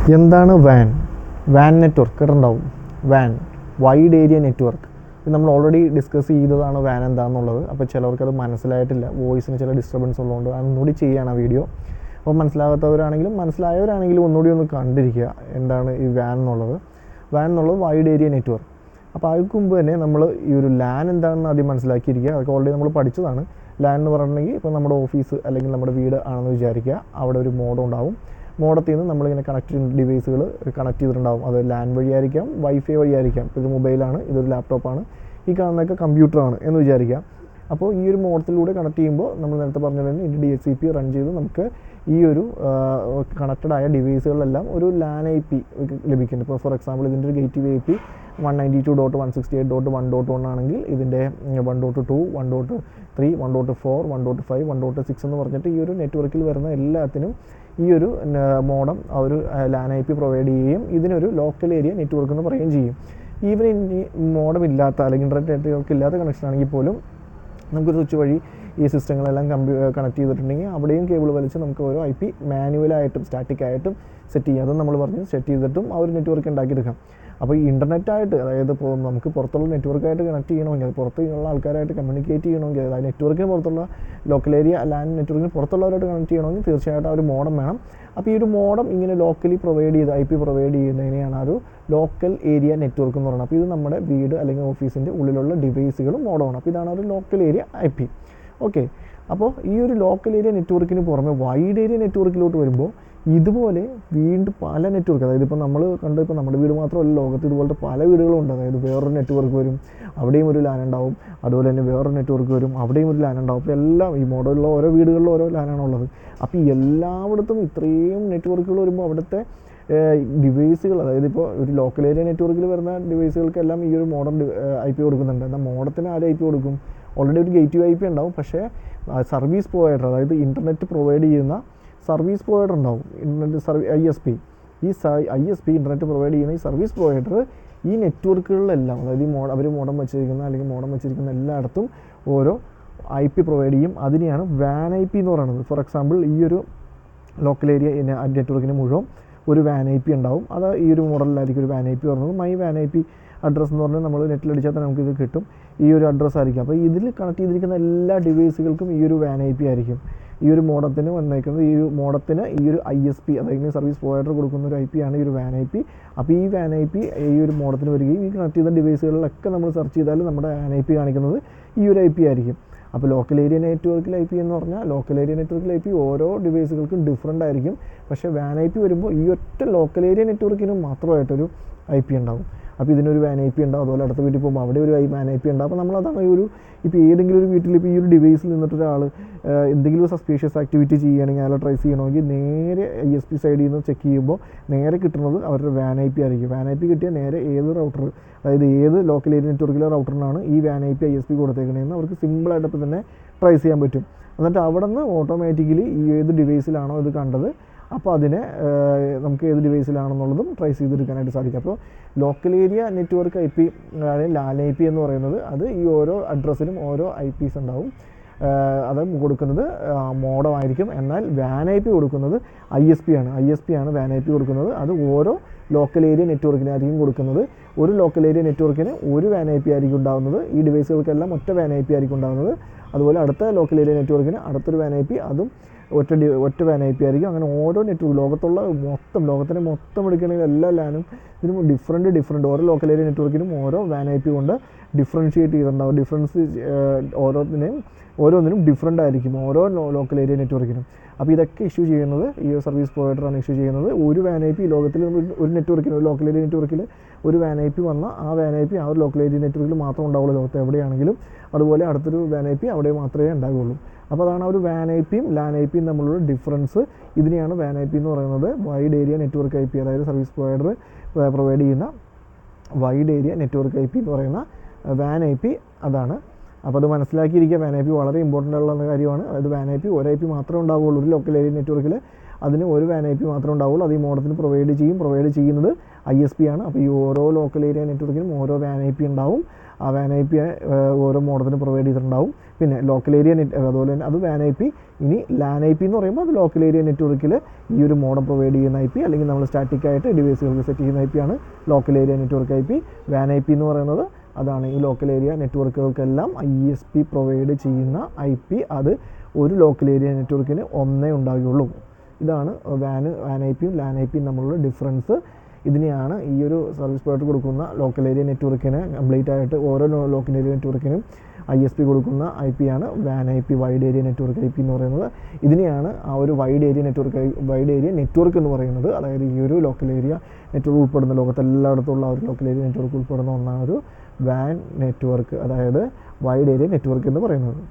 എന്താണ് van network കേട്ടിട്ടുണ്ടാവും. Wide area network. ഇത് നമ്മൾ ഓൾറെഡി ഡിസ്കസ് ചെയ്തതാണ് വാൻ എന്താണെന്നുള്ളത്. അപ്പോൾ ചിലവർക്കത് മനസ്സിലായിട്ടില്ല, വോയിസിന് ചില ഡിസ്റ്റർബൻസ് ഉള്ളതുകൊണ്ട് ഒന്നുകൂടി ചെയ്യാണ് ആ വീഡിയോ. അപ്പോൾ മനസ്സിലായവരാണെങ്കിലും ഒന്നുകൂടി ഒന്ന് കണ്ടിരിക്കുക എന്താണ് ഈ വാൻ എന്നുള്ളത് വൈഡ് ഏരിയ നെറ്റ്വർക്ക്. അപ്പോൾ അതിന് മുമ്പ് തന്നെ നമ്മൾ ഈ ഒരു ലാൻ എന്താണെന്ന് ആദ്യം മനസ്സിലാക്കിയിരിക്കുക. അതൊക്കെ ഓൾറെഡി നമ്മൾ പഠിച്ചതാണ്. ലാൻ എന്ന് പറഞ്ഞിട്ടുണ്ടെങ്കിൽ ഇപ്പോൾ നമ്മുടെ ഓഫീസ് അല്ലെങ്കിൽ നമ്മുടെ വീട് ആണെന്ന് വിചാരിക്കുക. അവിടെ ഒരു മോഡം ഉണ്ടാവും. മോഡത്തിൽ നിന്ന് നമ്മളിങ്ങനെ ഡിവൈസുകൾ കണക്ട് ചെയ്തിട്ടുണ്ടാവും. അത് ലാൻ വഴിയായിരിക്കാം, വൈഫൈ വഴിയായിരിക്കാം. ഇപ്പോൾ ഇത് മൊബൈലാണ്, ഇതൊരു ലാപ്ടോപ്പാണ്, ഈ കാണുന്നതൊക്കെ കമ്പ്യൂട്ടറാണ് എന്ന് വിചാരിക്കാം. അപ്പോൾ ഈ ഒരു മോഡത്തിലൂടെ കണക്ട് ചെയ്യുമ്പോൾ നമ്മൾ നേരത്തെ പറഞ്ഞ തന്നെ ഇതിൻ്റെ DHCP റൺ ചെയ്ത് നമുക്ക് ഈ ഒരു കണക്റ്റഡ് ആയ ഡിവൈസുകളിലെല്ലാം ഒരു ലാൻ IP ലഭിക്കുന്നുണ്ട്. ഇപ്പോൾ ഫോർ എക്സാമ്പിൾ ഇതിൻ്റെ ഒരു ഗേറ്റ്വേ IP 192.168.1.1 ആണെങ്കിൽ ഇതിൻ്റെ 1.2, 1.3, 1.4, 1.5, 1.6 എന്ന് പറഞ്ഞിട്ട് ഈ ഒരു നെറ്റ്വർക്കിൽ വരുന്ന എല്ലാത്തിനും ഈ ഒരു മോഡം ആ ഒരു ലാൻ IP പ്രൊവൈഡ് ചെയ്യുകയും ഇതിനൊരു ലോക്കൽ ഏരിയ നെറ്റ്വർക്ക് എന്ന് പറയുകയും ചെയ്യും. ഈവൻ ഇനി മോഡം ഇല്ലാത്ത അല്ലെങ്കിൽ ഇൻ്റർനെറ്റ് നെറ്റ്വർക്ക് ഇല്ലാത്ത കണക്ഷൻ ആണെങ്കിൽ പോലും നമുക്കൊരു സ്വിച്ച് വഴി ഈ സിസ്റ്റങ്ങളെല്ലാം കണക്ട് ചെയ്തിട്ടുണ്ടെങ്കിൽ അവിടെയും കേബിൾ വലിച്ച് നമുക്ക് ഓരോ IP മാനുവലായിട്ടും സ്റ്റാറ്റിക്കായിട്ടും സെറ്റ് ചെയ്യാം. അതും നമ്മൾ പറഞ്ഞു സെറ്റ് ചെയ്തിട്ടും ആ ഒരു നെറ്റ്വർക്ക് ഉണ്ടാക്കിയെടുക്കാം. അപ്പോൾ ഈ ഇൻ്റർനെറ്റായിട്ട്, അതായത് ഇപ്പോൾ നമുക്ക് പുറത്തുള്ള നെറ്റ്വർക്കായിട്ട് കണക്ട് ചെയ്യണമെങ്കിൽ, അത് പുറത്തുള്ള ആൾക്കാരായിട്ട് കമ്മ്യൂണിക്കേറ്റ് ചെയ്യണമെങ്കിൽ, അതായത് നെറ്റ്വർക്കിന് പുറത്തുള്ള ലോക്കൽ ഏരിയ ലാൻ നെറ്റ്വർക്കിന് പുറത്തുള്ളവരായിട്ട് കണക്ട് ചെയ്യണമെങ്കിൽ തീർച്ചയായിട്ടും ആ ഒരു മോഡം വേണം. അപ്പോൾ ഈ ഒരു മോഡം ഇങ്ങനെ ലോക്കലി പ്രൊവൈഡ് ചെയ്ത് IP പ്രൊവൈഡ് ചെയ്യുന്നതിനെയാണ് ആ ഒരു ലോക്കൽ ഏരിയ നെറ്റ്വർക്ക് എന്ന് പറയുന്നത്. അപ്പോൾ ഇത് നമ്മുടെ വീട് അല്ലെങ്കിൽ ഓഫീസിൻ്റെ ഉള്ളിലുള്ള ഡിവൈസുകളും മോഡമാണ്. അപ്പോൾ ഇതാണ് ഒരു ലോക്കൽ ഏരിയ IP. ഓക്കെ, അപ്പോൾ ഈ ഒരു ലോക്കൽ ഏരിയ നെറ്റ്വർക്കിന് പുറമെ വൈഡ് ഏരിയ നെറ്റ്വർക്കിലോട്ട് വരുമ്പോൾ ഇതുപോലെ വീണ്ടും പല നെറ്റ്വർക്ക്, അതായത് ഇപ്പോൾ നമ്മൾ ഇപ്പോൾ നമ്മുടെ വീട് മാത്രമല്ല, ലോകത്ത് ഇതുപോലത്തെ പല വീടുകളുണ്ട്. അതായത് വേറൊരു നെറ്റ്വർക്ക് വരും, അവിടെയും ഒരു ലാൻ ഉണ്ടാവും. അതുപോലെ തന്നെ വേറൊരു നെറ്റ്വർക്ക് വരും, അവിടെയും ഒരു ലാൻ ഉണ്ടാവും. അപ്പോൾ എല്ലാം ഈ മോഡലുള്ള ഓരോ വീടുകളിലും ഓരോ ലാനാണുള്ളത്. അപ്പോൾ എല്ലായിടത്തും ഇത്രയും നെറ്റ്വർക്കുകൾ വരുമ്പോൾ അവിടുത്തെ ഡിവൈസുകൾ, അതായത് ഇപ്പോൾ ഒരു ലോക്കൽ ഏരിയ നെറ്റ്വർക്കിൽ വരുന്ന ഡിവൈസുകൾക്കെല്ലാം ഈ ഒരു മോഡം IP കൊടുക്കുന്നുണ്ട്. എന്നാൽ മോഡത്തിന് ആരും IP കൊടുക്കും? ഓൾറെഡി ഒരു ഗേറ്റ്വേ IP ഉണ്ടാവും. പക്ഷേ സർവീസ് പ്രൊവൈഡർ, അതായത് ഇൻ്റർനെറ്റ് പ്രൊവൈഡ് ചെയ്യുന്ന സർവീസ് പ്രൊവൈഡർ ഉണ്ടാവും, ISP. ഈ ISP ഇൻ്റർനെറ്റ് പ്രൊവൈഡ് ചെയ്യുന്ന ഈ സർവീസ് പ്രൊവൈഡർ ഈ നെറ്റ്വർക്കുകളിലെല്ലാം, അതായത് അവർ മോഡം വെച്ചിരിക്കുന്ന എല്ലായിടത്തും ഓരോ IP പ്രൊവൈഡ് ചെയ്യും. അതിനെയാണ് വാൻ IP എന്ന് പറയുന്നത്. ഫോർ എക്സാമ്പിൾ ഈ ഒരു ലോക്കൽ ഏരിയ നെറ്റ്വർക്കിന് മുഴുവൻ ഒരു വാൻ IP ഉണ്ടാവും. അത് ഈ ഒരു മോഡലിലായിരിക്കും ഒരു വാൻ IP പറയുന്നത്. മൈ വാൻ IP അഡ്രസ്സ് എന്ന് പറഞ്ഞാൽ നമ്മൾ നെറ്റിലടിച്ചാൽ തന്നെ നമുക്കിത് കിട്ടും. ഈ ഒരു അഡ്രസ്സ് ആയിരിക്കും. അപ്പോൾ ഇതിൽ കണക്ട് ചെയ്തിരിക്കുന്ന എല്ലാ ഡിവൈസുകൾക്കും ഈ ഒരു വാൻ IP ആയിരിക്കും. ഈ ഒരു മോഡത്തിന് വന്നേക്കുന്നത്, ഈ ഒരു മോഡത്തിന് ഈ ഒരു ISP, അതായത് സർവീസ് പ്രൊവൈഡർ കൊടുക്കുന്ന ഒരു IP ആണ് ഈ ഒരു വാൻ IP. അപ്പോൾ ഈ വാൻ IP ഈ ഒരു മോഡത്തിന് വരികയും ഈ കണക്ട് ചെയ്ത ഡിവൈസുകളിലൊക്കെ നമ്മൾ സെർച്ച് ചെയ്താൽ നമ്മുടെ വാൻ IP കാണിക്കുന്നത് ഈ ഒരു IP ആയിരിക്കും. അപ്പോൾ ലോക്കൽ ഏരിയ നെറ്റ്വർക്കിൽ IP എന്ന് പറഞ്ഞാൽ ലോക്കൽ ഏരിയ നെറ്റ്വർക്കിൽ IP ഓരോ ഡിവൈസുകൾക്കും ഡിഫറൻ്റ് ആയിരിക്കും. പക്ഷേ വാൻ IP വരുമ്പോൾ ഈ ഒറ്റ ലോക്കൽ ഏരിയ നെറ്റ്വർക്കിനും മാത്രമായിട്ടൊരു IP ഉണ്ടാവും. അപ്പോൾ ഇതിനൊരു വാൻ IP ഉണ്ടാവും. അതുപോലെ അടുത്ത വീട്ടിൽ പോകുമ്പോൾ അവിടെ ഒരു വാൻ IP ഉണ്ടാവും. അപ്പോൾ നമ്മളതാണ് ഇപ്പോൾ ഏതെങ്കിലും ഒരു വീട്ടിൽ ഇപ്പോൾ ഈ ഒരു ഡിവൈസിൽ നിന്നിട്ടൊരാൾ എന്തെങ്കിലും ഒരു സസ്പീഷ്യസ് ആക്ടിവിറ്റി ചെയ്യുകയാണെങ്കിൽ, അയാളെ ട്രേസ് ചെയ്യണമെങ്കിൽ നേരെ ISP സൈഡിൽ നിന്ന് ചെക്ക് ചെയ്യുമ്പോൾ നേരെ കിട്ടുന്നത് അവരുടെ വാൻ IP ആയിരിക്കും. വാൻ IP കിട്ടിയാൽ നേരെ ഏത് റൗട്ടർ, അതായത് ഏത് ലോക്കൽ ഏരിയ നെറ്റ്വർക്കിലെ റൗട്ടറിനാണ് ഈ വാൻ IP ISP കൊടുത്തേക്കണതെന്ന് അവർക്ക് സിമ്പിളായിട്ട് ഇപ്പോൾ തന്നെ ട്രേസ് ചെയ്യാൻ പറ്റും. എന്നിട്ട് അവിടെ നിന്ന് ഓട്ടോമാറ്റിക്കലി ഈ ഏത് ഡിവൈസിലാണോ ഇത് കണ്ടത്, അപ്പോൾ അതിനെ നമുക്ക് ഏത് ഡിവൈസിലാണെന്നുള്ളതും ട്രേസ് ചെയ്തെടുക്കാനായിട്ട് സാധിക്കും. അപ്പോൾ ലോക്കൽ ഏരിയ നെറ്റ്വർക്ക് IP, അതായത് ലാൻ IP എന്ന് പറയുന്നത്, അത് ഈ ഓരോ അഡ്രസ്സിനും ഓരോ IPs ഉണ്ടാവും. അത് കൊടുക്കുന്നത് മോഡമായിരിക്കും. എന്നാൽ വാൻ IP കൊടുക്കുന്നത് ISP ആണ് വാൻ IP കൊടുക്കുന്നത്. അത് ഓരോ ലോക്കൽ ഏരിയ നെറ്റ്വർക്കിനായിരിക്കും കൊടുക്കുന്നത്. ഒരു ലോക്കൽ ഏരിയ നെറ്റ്വർക്കിന് ഒരു വാൻ IP ആയിരിക്കും ഉണ്ടാകുന്നത്. ഈ ഡിവൈസുകൾക്കെല്ലാം ഒറ്റ വാൻ IP ആയിരിക്കും ഉണ്ടാകുന്നത്. അതുപോലെ അടുത്ത ലോക്കൽ ഏരിയ നെറ്റ്വർക്കിന് അടുത്തൊരു വാൻ IP, അതും ഒറ്റ വാൻ IP ആയിരിക്കും. അങ്ങനെ ഓരോ നെറ്റ്വർക്ക് ലോകത്തിനെ മൊത്തം എടുക്കുകയാണെങ്കിൽ എല്ലാ ലാനും ഇതിനും ഡിഫറെൻറ്റ് ഓരോ ലോക്കൽ ഏരിയ നെറ്റ്വർക്കിനും ഓരോ വാൻ IP കൊണ്ട് ഡിഫറൻഷിയേറ്റ് ചെയ്തിട്ടുണ്ടാവും. ഓരോന്നിനും ഡിഫറൻ്റ് ആയിരിക്കും ഓരോ ലോക്കൽ ഏരിയ നെറ്റ്വർക്കിനും. അപ്പോൾ ഇതൊക്കെ ഇഷ്യൂ ചെയ്യുന്നത് ഈ സർവീസ് പ്രൊവൈഡറാണ് ഇഷ്യൂ ചെയ്യുന്നത്. ഒരു വാൻ IP ലോകത്തിൽ ഒരു നെറ്റ്വർക്കിന്, ഒരു ലോക്കൽ ഏരിയ നെറ്റ്വർക്കിൽ ഒരു വാൻ IP വന്നാൽ ആ വാൻ IP ആ ഒരു ലോക്കൽ ഏരിയ നെറ്റ്വർക്കിൽ മാത്രമേ ഉണ്ടാവുള്ളൂ, ലോകത്ത് എവിടെയാണെങ്കിലും. അതുപോലെ അടുത്തൊരു വാൻ IP അവിടെ മാത്രമേ ഉണ്ടാവുകയുള്ളൂ. അപ്പോൾ അതാണ് ഒരു വാൻ IPയും ലാൻ IPയും തമ്മിലുള്ള ഡിഫറൻസ്. ഇതിനെയാണ് വാൻ IP എന്ന് പറയുന്നത്, വൈഡ് ഏരിയ നെറ്റ്വർക്ക് IP. അതായത് സർവീസ് പ്രൊവൈഡർ പ്രൊവൈഡ് ചെയ്യുന്ന വൈഡ് ഏരിയ നെറ്റ്വർക്ക് IP എന്ന് പറയുന്ന വാൻ IP അതാണ്. അപ്പോൾ അത് മനസ്സിലാക്കിയിരിക്കുക. വാൻ IP വളരെ ഇമ്പോർട്ടൻ്റ് ഉള്ള കാര്യമാണ്. അതായത് വാൻ IP ഒരു IP മാത്രമേ ഉണ്ടാവുകയുള്ളൂ. ഒരു ലോക്കൽ ഏരിയ നെറ്റ്വർക്കിൽ അതിന് ഒരു വാൻ IP മാത്രമേ ഉണ്ടാവുള്ളൂ. അത് ഈ മോഡത്തിന് പ്രൊവൈഡ് ചെയ്യുന്നത് ISP ആണ്. അപ്പോൾ ഈ ഓരോ ലോക്കൽ ഏരിയ നെറ്റ്വർക്കിനും ഓരോ വാൻ IP ഉണ്ടാവും. ആ വാൻ ഐ പി ഓരോ മോഡത്തിന് പ്രൊവൈഡ് ചെയ്തിട്ടുണ്ടാവും. പിന്നെ ലോക്കൽ ഏരിയ അതുപോലെ തന്നെ അത് വാൻ ഐ പി. ഇനി ലാൻ ഐ പി എന്ന് പറയുമ്പോൾ അത് ലോക്കൽ ഏരിയ നെറ്റ്വർക്കിൽ ഈ ഒരു മോഡം പ്രൊവൈഡ് ചെയ്യുന്ന ഐ പി, അല്ലെങ്കിൽ നമ്മൾ സ്റ്റാറ്റിക്കായിട്ട് ഡിവൈസുകൾക്ക് സെറ്റ് ചെയ്യുന്ന ഐ പി ആണ് local area network I P. Van I P എന്ന് പറയുന്നത് അതാണ് ഈ ലോക്കൽ ഏരിയ നെറ്റ്വർക്കുകൾക്കെല്ലാം ISP പ്രൊവൈഡ് ചെയ്യുന്ന ഐ പി. അത് ഒരു ലോക്കൽ ഏരിയ നെറ്റ്വർക്കിന് ഒന്നേ ഉണ്ടാകുകയുള്ളൂ. ഇതാണ് വാൻ ഐ പിയും ലാൻ ഐ പിയും തമ്മിലുള്ള ഡിഫറൻസ്. ഇതിനെയാണ് ഈ ഒരു സർവീസ് പ്രൊവൈഡർ കൊടുക്കുന്ന ലോക്കൽ ഏരിയ നെറ്റ്വർക്കിന് കംപ്ലീറ്റ് ആയിട്ട് ഓരോ ലോക്കൽ ഏരിയ നെറ്റ്വർക്കിനും ISP കൊടുക്കുന്ന ഐ പി ആണ് van I P, wide area network I P എന്ന് പറയുന്നത്. ഇതിനെയാണ് ആ ഒരു വൈഡ് ഏരിയ നെറ്റ്വർക്ക് എന്ന് പറയുന്നത്. അതായത് ഈ ഒരു ലോക്കൽ ഏരിയ നെറ്റ്വർക്ക് ഉൾപ്പെടുന്ന ലോകത്തെല്ലായിടത്തുള്ള ആ ഒരു ലോക്കൽ ഏരിയ നെറ്റ്വർക്ക് ഉൾപ്പെടുന്ന ഒന്നാണ് ഒരു വാൻ നെറ്റ്വർക്ക്, അതായത് വൈഡ് ഏരിയ നെറ്റ്വർക്ക് എന്ന് പറയുന്നത്.